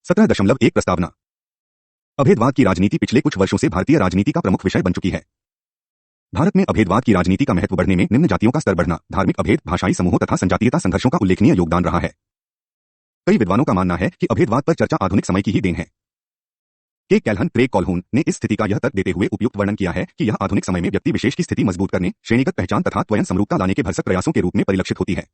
17.1 प्रस्तावना। अभेदवाद की राजनीति पिछले कुछ वर्षों से भारतीय राजनीति का प्रमुख विषय बन चुकी है। भारत में अभेदवाद की राजनीति का महत्व बढ़ने में निम्न जातियों का स्तर बढ़ना, धार्मिक अभेद, भाषाई समूहों तथा संजातीयता संघर्षों का उल्लेखनीय योगदान रहा है। कई विद्वानों का मानना है कि अभेदवाद पर चर्चा आधुनिक समय की ही देन है। के कैल्हन क्रेग कॉलहून ने इस स्थिति का यह तर्क देते हुए उपयुक्त वर्णन किया है कि यह आधुनिक समय में व्यक्ति विशेष की स्थिति मजबूत करने, श्रेणीगत पहचान तथा त्वयं समरूपता लाने के भरसक प्रयासों के रूप में परिलक्षित होती है।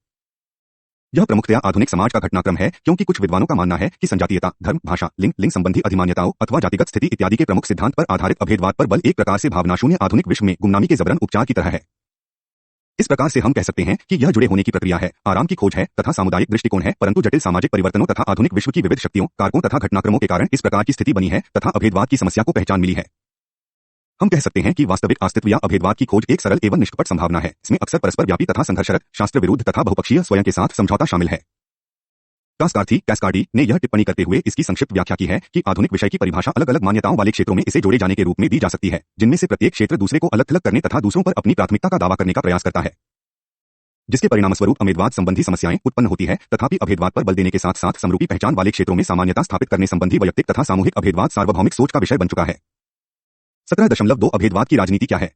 यह प्रमुखतया आधुनिक समाज का घटनाक्रम है, क्योंकि कुछ विद्वानों का मानना है कि संजातीयता, धर्म, भाषा, लिंग संबंधी अधिमान्यताओं अथवा जातिगत स्थिति इत्यादि के प्रमुख सिद्धांत पर आधारित अभेदवाद पर बल एक प्रकार से भावनाशून्य आधुनिक विश्व में गुमनामी के जबरन उपचार की तरह है। इस प्रकार से हम कह सकते हैं कि यह जुड़े होने की प्रक्रिया है, आराम की खोज है तथा सामुदायिक दृष्टिकोण है, परंतु जटिल सामाजिक परिवर्तनों तथा आधुनिक विश्व की विविध शक्तियों, कारकों तथा घटनाक्रमों के कारण इस प्रकार की स्थिति बनी है तथा अभेदवाद की समस्या को पहचान मिली है। हम कह सकते हैं कि वास्तविक अस्तित्व या अभेदवाद की खोज एक सरल एवं निष्कपट संभावना है। इसमें अक्सर परस्पर व्यापी तथा संघर्षरत, शास्त्र विरुद्ध तथा बहुपक्षीय स्वयं के साथ समझौता शामिल है। कैस्कार्डी ने यह टिप्पणी करते हुए इसकी संक्षिप्त व्याख्या की है कि आधुनिक विषय की परिभाषा अलग अलग मान्यताओं वाले क्षेत्रों में इसे जोड़े जाने के रूप में दी जा सकती है, जिनमें से प्रत्येक क्षेत्र दूसरे को अलग थलग करने तथा दूसरों पर अपनी प्राथमिकता का दावा करने का प्रयास करता है, जिसके परिणामस्वरूप अभेदवाद संबंधी समस्याएं उत्पन्न होती है। तथापि अभेदवाद पर बल देने के साथ साथ समरूपी पहचान वाले क्षेत्रों में सामान्यता स्थापित करने संबंधी वैयक्तिक तथा सामूहिक अभेदवाद सार्वभौमिक सोच का विषय बन चुका है। 17.2 अभेदवाद की राजनीति क्या है?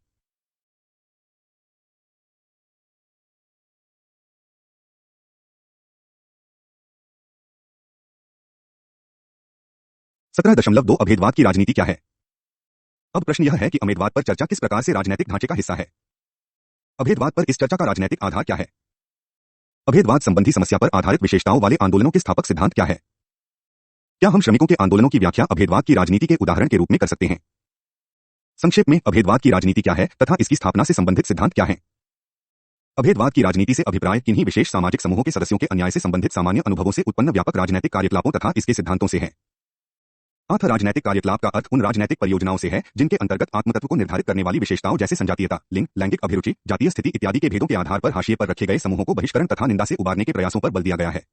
अभेदवाद की राजनीति क्या है? अब प्रश्न यह है कि अभेदवाद पर चर्चा किस प्रकार से राजनीतिक ढांचे का हिस्सा है? अभेदवाद पर इस चर्चा का राजनीतिक आधार क्या है? अभेदवाद संबंधी समस्या पर आधारित विशेषताओं वाले आंदोलनों के स्थापक सिद्धांत क्या है? क्या हम श्रमिकों के आंदोलनों की व्याख्या अभेदवाद की राजनीति के उदाहरण के रूप में कर सकते हैं? संक्षेप में अभेदवाद की राजनीति क्या है तथा इसकी स्थापना से संबंधित सिद्धांत क्या है? अभेदवाद की राजनीति से अभिप्राय किन्हीं विशेष सामाजिक समूहों के सदस्यों के अन्याय से संबंधित सामान्य अनुभवों से उत्पन्न व्यापक राजनीतिक कार्यकलापों तथा इसके सिद्धांतों से है। राजनैतिक कार्यकलाप का अर्थ उन राजनैतिक परियोजनाओं से है जिनके अंतर्गत आत्मतत्व को निर्धारित करने वाली विशेषताओं जैसे संजातीयता, लिंग, लैंगिक अभिरुचि, जातीय स्थिति इत्यादि के भेदों के आधार पर हाशिए पर रखे गए समूहों को बहिष्करण तथा निंदा से उबारने के प्रयासों पर बल दिया गया है।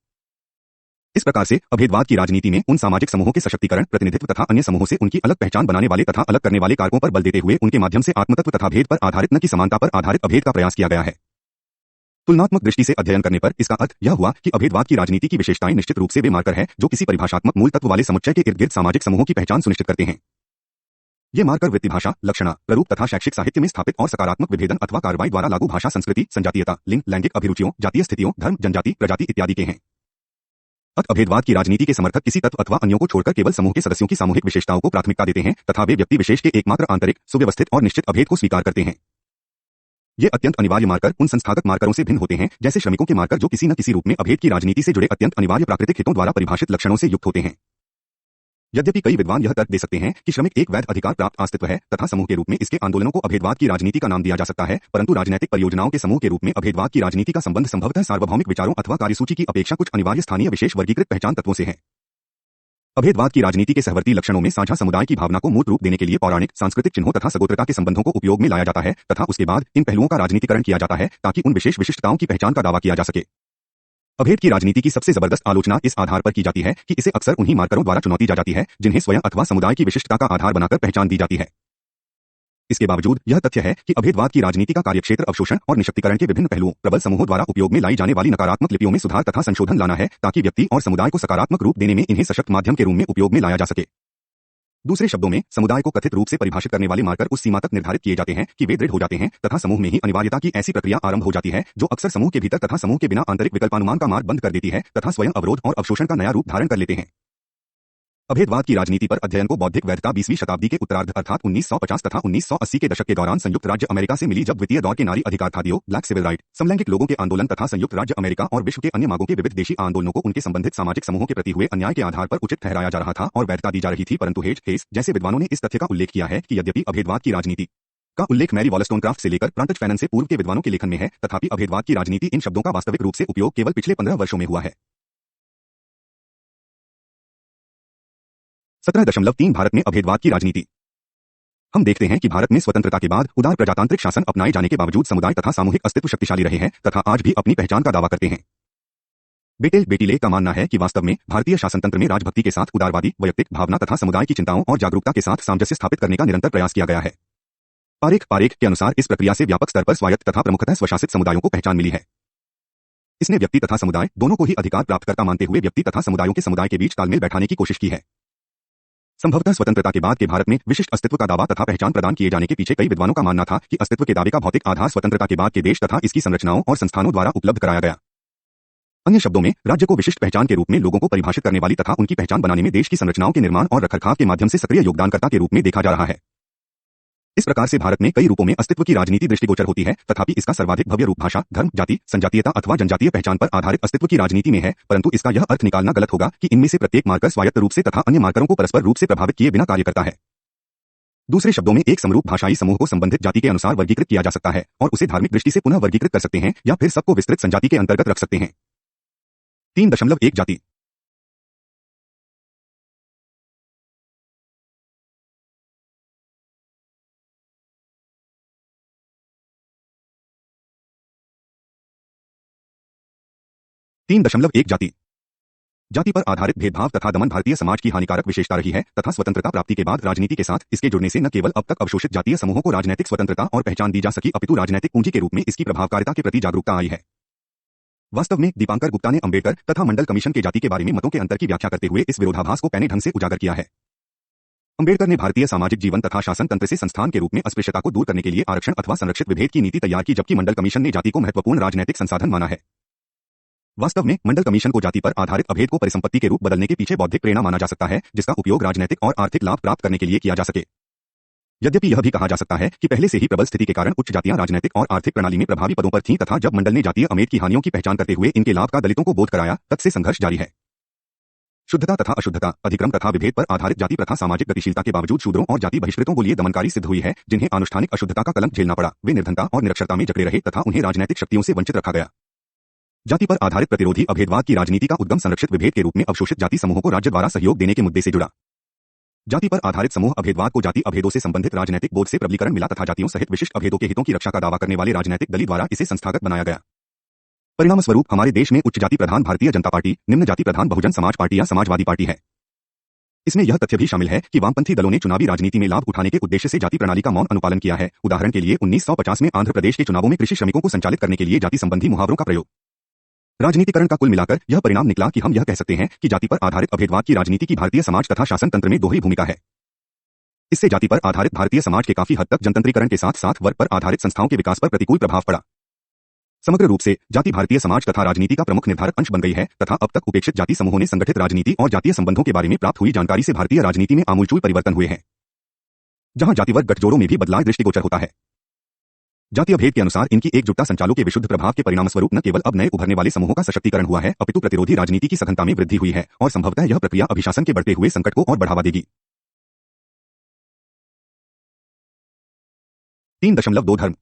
इस प्रकार से अभेदवाद की राजनीति में उन सामाजिक समूहों के सशक्तिकरण, प्रतिनिधित्व तथा अन्य समूहों से उनकी अलग पहचान बनाने वाले तथा अलग करने वाले कारकों पर बल देते हुए उनके माध्यम से आत्मतत्व तथा भेद पर आधारित न कि समानता पर आधारित अभेद का प्रयास किया गया है। तुलनात्मक दृष्टि से अध्ययन करने पर इसका अर्थ यह हुआ कि अभेदवाद की राजनीति की विशेषताएं निश्चित रूप से वे मार्कर हैं जो किसी परिभाषात्मक मूल तत्व वाले समुच्चय के इर्द गिर्द सामाजिक समूहों की पहचान सुनिश्चित करते हैं। ये मार्कर वृत्तिभाषा, लक्षणा, प्ररूप तथा शैक्षिक साहित्य में स्थापित और सकारात्मक विभेदन अथवा कार्रवाई द्वारा लागू भाषा संस्कृति, संजातीयता, लिंग, लैंगिक अभिरुचियों, जातीय स्थितियों, धर्म, जनजाति, प्रजाति इत्यादि के हैं। अभेदवाद की राजनीति के समर्थक किसी तत्व अथवा अन्यों को छोड़कर केवल समूह के सदस्यों की सामूहिक विशेषताओं को प्राथमिकता देते हैं तथा वे व्यक्ति विशेष के एकमात्र आंतरिक, सुव्यवस्थित और निश्चित अभेद को स्वीकार करते हैं। ये अत्यंत अनिवार्य मार्कर उन संस्थागत मार्करों से भिन्न होते हैं, जैसे श्रमिकों के मार्कर जो किसी न किसी रूप में अभेद की राजनीति से जुड़े अत्यंत अनिवार्य प्राकृतिक हितों द्वारा परिभाषित लक्षणों से युक्त होते हैं। यद्यपि कई विद्वान यह तर्क दे सकते हैं कि श्रमिक एक वैध अधिकार प्राप्त अस्तित्व है तथा समूह के रूप में इसके आंदोलनों को अभेदवाद की राजनीति का नाम दिया जा सकता है, परंतु राजनीतिक परियोजनाओं के समूह के रूप में अभेदवाद की राजनीति का संबंध संभवतः सार्वभौमिक विचारों अथवा कार्यसूची की अपेक्षा कुछ अनिवार्य स्थानीय विशेष वर्गीकृत पहचान तत्वों से है। अभेदवाद की राजनीति के सहवर्ती लक्षणों में साझा समुदाय की भावना को मूर्त रूप देने के लिए पौराणिक, सांस्कृतिक चिन्हों तथा सगोत्रता के संबंधों को उपयोग में लाया जाता है तथा उसके बाद इन पहलुओं का राजनीतिकरण किया जाता है ताकि उन विशेष विशिष्टताओं की पहचान का दावा किया जा सके। अभेद की राजनीति की सबसे जबरदस्त आलोचना इस आधार पर की जाती है कि इसे अक्सर उन्हीं मार्करों द्वारा चुनौती जाती है जिन्हें स्वयं अथवा समुदाय की विशिष्टता का आधार बनाकर पहचान दी जाती है। इसके बावजूद यह तथ्य है कि अभेदवाद की राजनीति का कार्यक्षेत्र अवशोषण और निशक्तिकरण के विभिन्न पहलुओं, प्रबल समूहों द्वारा उपयोग में लाई जाने वाली नकारात्मक लिपियों में सुधार तथा संशोधन लाना है ताकि व्यक्ति और समुदाय को सकारात्मक रूप देने में इन्हें सशक्त माध्यम के रूप में उपयोग में लाया जा सके। दूसरे शब्दों में, समुदाय को कथित रूप से परिभाषित करने वाले मार्कर उस सीमा तक निर्धारित किए जाते हैं कि वे दृढ़ हो जाते हैं तथा समूह में ही अनिवार्यता की ऐसी प्रक्रिया आरंभ हो जाती है जो अक्सर समूह के भीतर तथा समूह के बिना आंतरिक विकल्पानुमान का मार्ग बंद कर देती है तथा स्वयं अवरोध और अवशोषण का नया रूप धारण कर लेते हैं। अभेदवाद की राजनीति पर अध्ययन को बौद्धिक वैधता 20वीं शताब्दी के उत्तरार्ध अर्थात 1950 तथा 1980 के दशक के दौरान संयुक्त राज्य अमेरिका से मिली, जब द्वितीय दौर के नारी अधिकार खादियों, ब्लैक सिविल राइट, समलैंगिक लोगों के आंदोलन तथा संयुक्त राज्य अमेरिका और विश्व के अन्य मांगों के विविध देशी आंदोलनों को उनके संबंधित सामाजिक समूहों के प्रति हुए अन्याय के आधार पर उचित ठहराया जा रहा था और वैधता दी जा रही थी। परंतु हेस जैसे विद्वानों ने इस तथ्य का उल्लेख किया है कि यद्यपि अभेदवाद की राजनीति का उल्लेख मैरी वॉलस्टोनक्राफ्ट से लेकर प्रांतज फैनन से पूर्व के विद्वानों के लेखन में है, तथापि अभेदवाद की राजनीति इन शब्दों का वास्तविक रूप से उपयोग केवल पिछले 15 वर्षों में हुआ है। 17.3 भारत में अभेदवाद की राजनीति। हम देखते हैं कि भारत में स्वतंत्रता के बाद उदार प्रजातांत्रिक शासन अपनाए जाने के बावजूद समुदाय तथा सामूहिक अस्तित्व शक्तिशाली रहे हैं तथा आज भी अपनी पहचान का दावा करते हैं। बेटिले का मानना है कि वास्तव में भारतीय शासनतंत्र में राजभक्ति के साथ उदारवादी, वैयक्तिक भावना तथा समुदाय की चिंताओं और जागरूकता के साथ सामंजस्य स्थापित करने का निरंतर प्रयास किया गया है। पारेख के अनुसार इस प्रक्रिया से व्यापक स्तर पर स्वायत्त तथा प्रमुखतः स्वशासित समुदायों को पहचान मिली है। इसने व्यक्ति तथा समुदाय दोनों को ही अधिकार प्राप्तकर्ता मानते हुए व्यक्ति तथा समुदायों के समुदाय के बीच तालमेल बैठाने की कोशिश की है। संभवतः स्वतंत्रता के बाद के भारत में विशिष्ट अस्तित्व का दावा तथा पहचान प्रदान किए जाने के पीछे कई विद्वानों का मानना था कि अस्तित्व के दावे का भौतिक आधार स्वतंत्रता के बाद के देश तथा इसकी संरचनाओं और संस्थानों द्वारा उपलब्ध कराया गया। अन्य शब्दों में, राज्य को विशिष्ट पहचान के रूप में लोगों को परिभाषित करने वाली तथा उनकी पहचान बनाने में देश की संरचनाओं के निर्माण और रखरखाव के माध्यम से सक्रिय योगदानकर्ता के रूप में देखा जा रहा है। इस प्रकार से भारत में कई रूपों में अस्तित्व की राजनीति दृष्टिगोचर होती है, तथापि इसका सर्वाधिक भव्य रूप भाषा, धर्म, जाति, संजातीयता अथवा जनजातीय पहचान पर आधारित अस्तित्व की राजनीति में है, परंतु इसका यह अर्थ निकालना गलत होगा कि इनमें से प्रत्येक मार्कर स्वायत्त रूप से तथा अन्य मार्करों को परस्पर रूप से प्रभावित किए बिना कार्य करता है। दूसरे शब्दों में, एक समरूप भाषाई समूह को संबंधित जाति के अनुसार वर्गीकृत किया जा सकता है और उसे धार्मिक दृष्टि से पुनः वर्गीकृत कर सकते हैं या फिर सबको विस्तृत संजाति के अंतर्गत रख सकते हैं। 3.1 जाति। जाति। जाति पर आधारित भेदभाव तथा दमन भारतीय समाज की हानिकारक विशेषता रही है तथा स्वतंत्रता प्राप्ति के बाद राजनीति के साथ इसके जुड़ने से न केवल अब तक अवशोषित जातीय समूहों को राजनीतिक स्वतंत्रता और पहचान दी जा सकी, अपितु राजनीतिक पूंजी के रूप में इसकी प्रभावकारिता के प्रति जागरूकता आई है। वास्तव में दीपांकर गुप्ता ने अंबेडकर तथा मंडल कमीशन के जाति के बारे में मतों के अंतर की व्याख्या करते हुए इस विरोधाभास को पैने ढंग से उजागर किया है। अंबेडकर ने भारतीय सामाजिक जीवन तथा शासन तंत्र से संस्थान के रूप में अस्पृश्यता को दूर करने के लिए आरक्षण अथवा संरक्षित विभेद की नीति तैयार की, जबकि मंडल कमीशन ने जाति को महत्वपूर्ण राजनीतिक संसाधन माना है। वास्तव में मंडल कमीशन को जाति पर आधारित अभेद को परिसंपत्ति के रूप बदलने के पीछे बौद्धिक प्रेरणा माना जा सकता है, जिसका उपयोग राजनीतिक और आर्थिक लाभ प्राप्त करने के लिए किया जा सके। यद्यपि यह भी कहा जा सकता है कि पहले से ही प्रबल स्थिति के कारण उच्च जातियां राजनीतिक और आर्थिक प्रणाली में प्रभावी पदों पर थीं तथा जब मंडल ने जातीय अमेद की हानियों की पहचान करते हुए इनके लाभ का दलितों को बोध कराया, तब से संघर्ष जारी है। शुद्धता तथा अशुद्धता, अधिक्रम तथा विभेद पर आधारित जाति प्रथा सामाजिक गतिशीलता के बावजूद शूद्रों और जाति बहिष्कृतों के लिए दमनकारी सिद्ध हुई है, जिन्हें आनुष्ठानिक अशुद्धता का कलंक झेलना पड़ा। वे निर्धनता और निरक्षरता में जकड़े रहे तथा उन्हें राजनीतिक शक्तियों से वंचित रखा गया। जाति पर आधारित प्रतिरोधी अभेदवाद की राजनीति का उद्गम संरक्षित विभेद के रूप में अवशोषित जाति समूहों को राज्य द्वारा सहयोग देने के मुद्दे से जुड़ा। जाति पर आधारित समूह अभेदवाद को जाति अभेदों से संबंधित राजनीतिक बोध से प्रबलीकरण मिला तथा जातियों सहित विशिष्ट अभेदों के हितों की रक्षा का दावा करने वाले राजनीतिक दलों द्वारा इसे संस्थागत बनाया गया। परिणाम स्वरूप हमारे देश में उच्च जाति प्रधान भारतीय जनता पार्टी, निम्न जाति प्रधान बहुजन समाज पार्टी या समाजवादी पार्टी है। इसमें यह तथ्य भी शामिल है कि वामपंथी दलों ने चुनावी राजनीति में लाभ उठाने के उद्देश्य से जाति प्रणाली का मौन अनुपालन किया है। उदाहरण के लिए 1950 में आंध्र प्रदेश के चुनावों में कृषि श्रमिकों को संचालित करने के लिए जाति संबंधी मुहावरों का प्रयोग। राजनीतिकरण का कुल मिलाकर यह परिणाम निकला कि हम यह कह सकते हैं कि जाति पर आधारित अभेदवाद की राजनीति की भारतीय समाज तथा शासन तंत्र में दोहरी भूमिका है। इससे जाति पर आधारित भारतीय समाज के काफी हद तक जनतंत्रीकरण के साथ साथ वर्ग पर आधारित संस्थाओं के विकास पर प्रतिकूल प्रभाव पड़ा। समग्र रूप से जाति भारतीय समाज तथा राजनीति का प्रमुख निर्धारक अंश बन गई है तथा अब तक उपेक्षित जाति समूहों ने संगठित राजनीति और जातीय संबंधों के बारे में प्राप्त हुई जानकारी से भारतीय राजनीति में आमूलचूल परिवर्तन हुए हैं, जहां जातिवर्ग गठजोड़ों में भी बदलाव दृष्टिगोचर होता है। जातीय भेद के अनुसार इनकी एकजुटता संचालों के विशुद्ध प्रभाव के परिणामस्वरूप न केवल अब नए उभरने वाले समूहों का सशक्तिकरण हुआ है, अपितु प्रतिरोधी राजनीति की सघनता में वृद्धि हुई है और संभवतः यह प्रक्रिया अभिशासन के बढ़ते हुए संकट को और बढ़ावा देगी। 3.2 धर्म।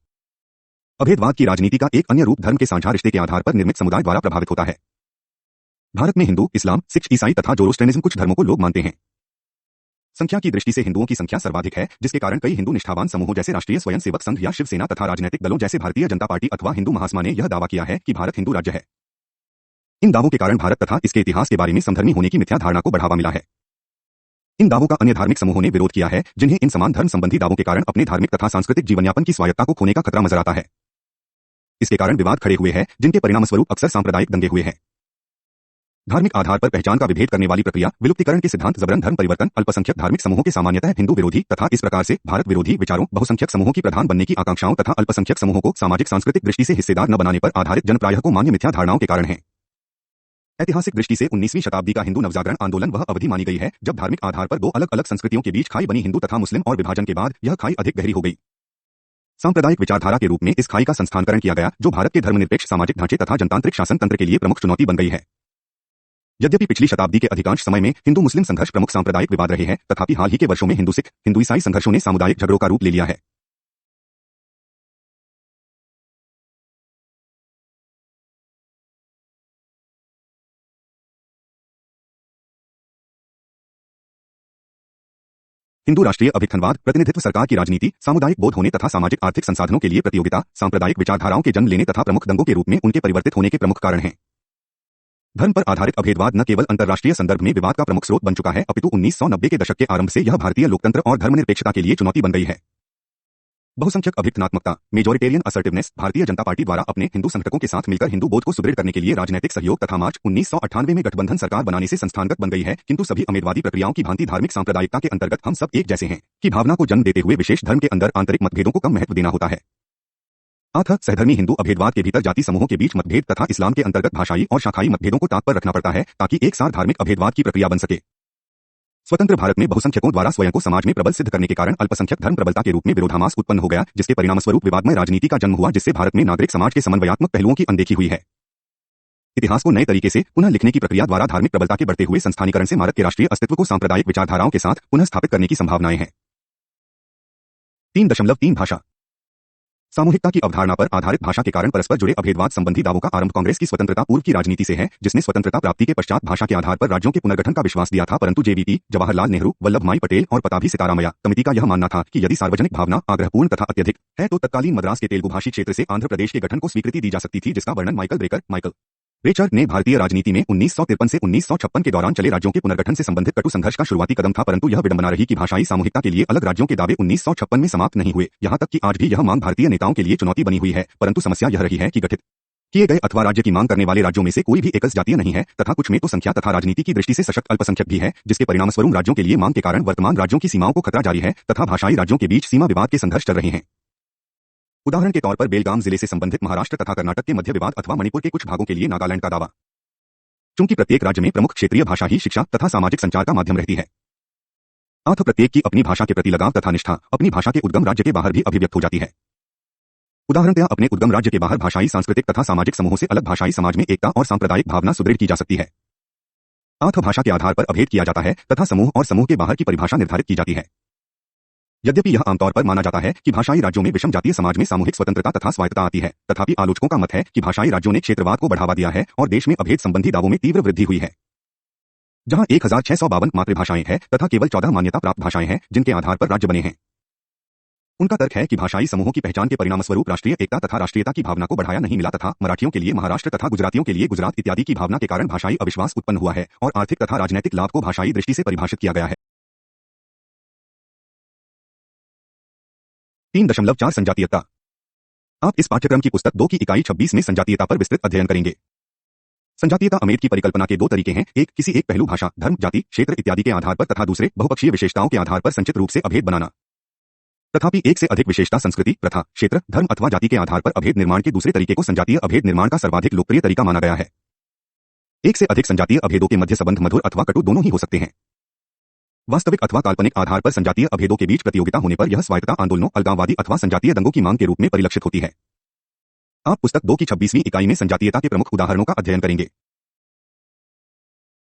अभेदवाद की राजनीति का एक अन्य रूप धर्म के साझा रिश्ते के आधार पर निर्मित समुदाय द्वारा प्रभावित होता है। भारत में हिंदू, इस्लाम, सिख, ईसाई तथा जोरोस्ट्रियनिज्म कुछ धर्मों को लोग मानते हैं। संख्या की दृष्टि से हिंदुओं की संख्या सर्वाधिक है, जिसके कारण कई हिंदू निष्ठावान समूहों जैसे राष्ट्रीय स्वयंसेवक संघ या शिवसेना तथा राजनीतिक दलों जैसे भारतीय जनता पार्टी अथवा हिंदू महासभा ने यह दावा किया है कि भारत हिंदू राज्य है। इन दावों के कारण भारत तथा इसके इतिहास के बारे में समधर्मी होने की मिथ्या धारणा को बढ़ावा मिला है। इन दावों का अन्य धार्मिक समूहों ने विरोध किया है, जिन्हें इन समान धर्म संबंधी दावों के कारण अपने धार्मिक तथा सांस्कृतिक जीवनयापन की स्वायत्ता को खोने का खतरा नजर आता है। इसके कारण विवाद खड़े हुए हैं, जिनके परिणामस्वरूप अक्सर सांप्रदायिक दंगे हुए हैं। धार्मिक आधार पर पहचान का विभेद करने वाली प्रक्रिया, विलुप्तीकरण के सिद्धांत, जबरन धर्म परिवर्तन, अल्पसंख्यक धार्मिक समूहों के सामान्यतः हिंदू विरोधी तथा इस प्रकार से भारत विरोधी विचारों, बहुसंख्यक समूहों की प्रधान बनने की आकांक्षाओं तथा अल्पसंख्यक समूहों को सामाजिक सांस्कृतिक दृष्टि से हिस्सेदार न बनाने पर आधारित जनप्रायः को मान्य मिथ्या धारणाओं के कारण है। ऐतिहासिक दृष्टि से 19वीं शताब्दी का हिंदू नवजागरण आंदोलन वह अवधि मानी गई है जब धार्मिक आधार पर दो अलग अलग संस्कृतियों के बीच खाई बनी हिंदू तथा मुस्लिम और विभाजन के बाद यह खाई अधिक गहरी हो गई। सांप्रदायिक विचारधारा के रूप में इस खाई का संस्थानकरण किया गया, जो भारत के धर्मनिरपेक्ष सामाजिक ढांचे तथा जनतांत्रिक शासन तंत्र के लिए प्रमुख चुनौती बन गई है। यद्यपि पिछली शताब्दी के अधिकांश समय में हिंदू मुस्लिम संघर्ष प्रमुख सांप्रदायिक विवाद रहे हैं, तथापि हाल ही के वर्षों में हिंदू सिख, हिंदू ईसाई संघर्षों ने सामुदायिक झगड़ों का रूप ले लिया है। हिंदू राष्ट्रीय अभिखंडवाद, प्रतिनिधित्व, सरकार की राजनीति, सामुदायिक बोध होने तथा सामाजिक आर्थिक संसाधनों के लिए प्रतियोगिता, सांप्रदायिक विचारधाराओं के जन्म लेने तथा प्रमुख दंगों के रूप में उनके परिवर्तित होने के प्रमुख कारण हैं। धर्म पर आधारित अभेदवाद न केवल अंतर्राष्ट्रीय संदर्भ में विवाद का प्रमुख स्रोत बन चुका है, अपितु 1990 के दशक के आरंभ से यह भारतीय लोकतंत्र और धर्मनिरपेक्षता के लिए चुनौती बन गई है। बहुसंख्यक अभिज्ञात्मकता majoritarian assertiveness Bharatiya Janata party द्वारा अपने हिंदू संगठकों के साथ मिलकर हिंदू बोध को सुदृढ़ करने के लिए राजनीतिक सहयोग तथा मार्च 1998 में गठबंधन सरकार बनाने से संस्थानगत बन गई है, किंतु सभी अमेदवादी प्रक्रियाओं की भांति धार्मिक सांप्रदायिकता के अंतर्गत हम सब एक जैसे हैं कि भावना को जन्म देते हुए विशेष धर्म के अंदर आंतरिक मतभेदों को कम महत्व देना होता है। अतः सहधर्मी हिंदू अभेदवाद के भीतर जाति समूहों के बीच मतभेद तथा इस्लाम के अंतर्गत भाषाई और शाखाई मतभेदों को ताक पर रखना पड़ता है ताकि एक साथ धार्मिक अभेदवाद की प्रक्रिया बन सके। स्वतंत्र भारत में बहुसंख्यकों द्वारा स्वयं को समाज में प्रबल सिद्ध करने के कारण अल्पसंख्यक धर्म प्रबलता के रूप में विरोधाभास उत्पन्न हो गया, जिसके परिणामस्वरूप विवादमय राजनीति का जन्म हुआ, जिससे भारत में नागरिक समाज के समन्वयात्मक पहलुओं की अनदेखी हुई है। इतिहास को नए तरीके से पुनः लिखने की प्रक्रिया द्वारा धार्मिक प्रबलता के बढ़ते हुए संस्थानीकरण से भारत के राष्ट्रीय अस्तित्व को सांप्रदायिक विचारधाराओं के साथ पुनः स्थापित करने की संभावनाएं हैं। 3.3 भाषा सामूहिकता की अवधारणा पर आधारित भाषा के कारण परस्पर जुड़े अभेदवाद संबंधी दावों का आरंभ कांग्रेस की स्वतंत्रता पूर्व की राजनीति से है, जिसने स्वतंत्रता प्राप्ति के पश्चात भाषा के आधार पर राज्यों के पुनर्गठन का विश्वास दिया था, परंतु जेवीपी जवाहरलाल नेहरू, वल्लभभाई पटेल और पताभी सीतारामैया समिति का यह मानना था कि यदि सार्वजनिक भावना आग्रहपूर्ण तथा अत्यधिक है तो तत्कालीन मद्रास के तेलुगु भाषी क्षेत्र से आंध्र प्रदेश के गठन को स्वीकृति दी जा सकती थी, जिसका वर्णन माइकल रेचर ने भारतीय राजनीति में 1953 से 1956 के दौरान चले राज्यों के पुनर्गठन से संबंधित कटु संघर्ष का शुरुआती कदम था, परंतु यह विडंबना रही कि भाषाई सामूहिकता के लिए अलग राज्यों के दावे 1956 में समाप्त नहीं हुए। यहां तक कि आज भी यह मांग भारतीय नेताओं के लिए चुनौती बनी हुई है, परंतु समस्या यह रही है कि गठित किए गए अथवा राज्य की मांग करने वाले राज्यों में से कोई भी एकल जातीय नहीं है तथा कुछ में तो संख्या तथा राजनीति की दृष्टि से सशक्त अल्पसंख्यक भी है, जिसके परिणामस्वरूप राज्यों के लिए मांग के कारण वर्तमान राज्यों की सीमाओं को खतरा जारी है तथा भाषाई राज्यों के बीच सीमा विवाद के संघर्ष चल रहे हैं। उदाहरण के तौर पर बेलगाम जिले से संबंधित महाराष्ट्र तथा कर्नाटक के मध्य विवाद अथवा मणिपुर के कुछ भागों के लिए नागालैंड का दावा। चूंकि प्रत्येक राज्य में प्रमुख क्षेत्रीय भाषा ही शिक्षा तथा सामाजिक संचार का माध्यम रहती है, अतः प्रत्येक की अपनी भाषा के प्रति लगाव तथा निष्ठा अपनी भाषा के उद्गम राज्य के बाहर भी अभिव्यक्त हो जाती है। उदाहरणतया अपने उद्गम राज्य के बाहर भाषाई सांस्कृतिक तथा सामाजिक समूहों से अलग भाषाई समाज में एकता और सांप्रदायिक भावना सुदृढ़ की जा सकती है। अतः भाषा के आधार पर अभेद किया जाता है तथा समूह और समूह के बाहर की परिभाषा निर्धारित की जाती है। यद्यपि यह आमतौर पर माना जाता है कि भाषाई राज्यों में विषम जातीय समाज में सामूहिक स्वतंत्रता तथा स्वायत्तता आती है, तथापि आलोचकों का मत है कि भाषाई राज्यों ने क्षेत्रवाद को बढ़ावा दिया है और देश में अभेद संबंधी दावों में तीव्र वृद्धि हुई है। जहां 1652 मातृभाषाएं हैं तथा केवल 14 मान्यता प्राप्त भाषाएं हैं जिनके आधार पर राज्य बने हैं। उनका तर्क है कि भाषाई समूहों की पहचान के परिणामस्वरूप राष्ट्रीय एकता तथा राष्ट्रीयता की भावना को बढ़ाया नहीं मिला तथा मराठियों के लिए महाराष्ट्र तथा गुजरातियों के लिए गुजरात इत्यादि की भावना के कारण भाषाई अविश्वास उत्पन्न हुआ है और आर्थिक तथा राजनैतिक लाभ को भाषाई दृष्टि से परिभाषित किया गया है। 3.4 संजातीयता। आप इस पाठ्यक्रम की पुस्तक 2 की इकाई 26 में संजातीयता पर विस्तृत अध्ययन करेंगे। संजातीयता अमेद की परिकल्पना के 2 तरीके हैं, एक किसी एक पहलू भाषा, धर्म, जाति, क्षेत्र इत्यादि के आधार पर तथा दूसरे बहुपक्षीय विशेषताओं के आधार पर संचित रूप से अभेद बनाना। तथापि एक से अधिक विशेषता संस्कृति, प्रथा, क्षेत्र, धर्म अथवा जाति के आधार पर अभेद निर्माण के दूसरे तरीके को संजातीय अभेद निर्माण का सर्वाधिक लोकप्रिय तरीका माना गया है। एक से अधिक संजातीय अभेदों के मध्य संबंध मधुर अथवा कटु दोनों ही हो सकते हैं। वास्तविक अथवा काल्पनिक आधार पर संजातीय अभेदों के बीच प्रतियोगिता होने पर यह स्वायत्तता आंदोलनों, अलगाववादी अथवा संजातीय दंगों की मांग के रूप में परिलक्षित होती है। आप पुस्तक 2 की 26वीं इकाई में संजातीयता के प्रमुख उदाहरणों का अध्ययन करेंगे।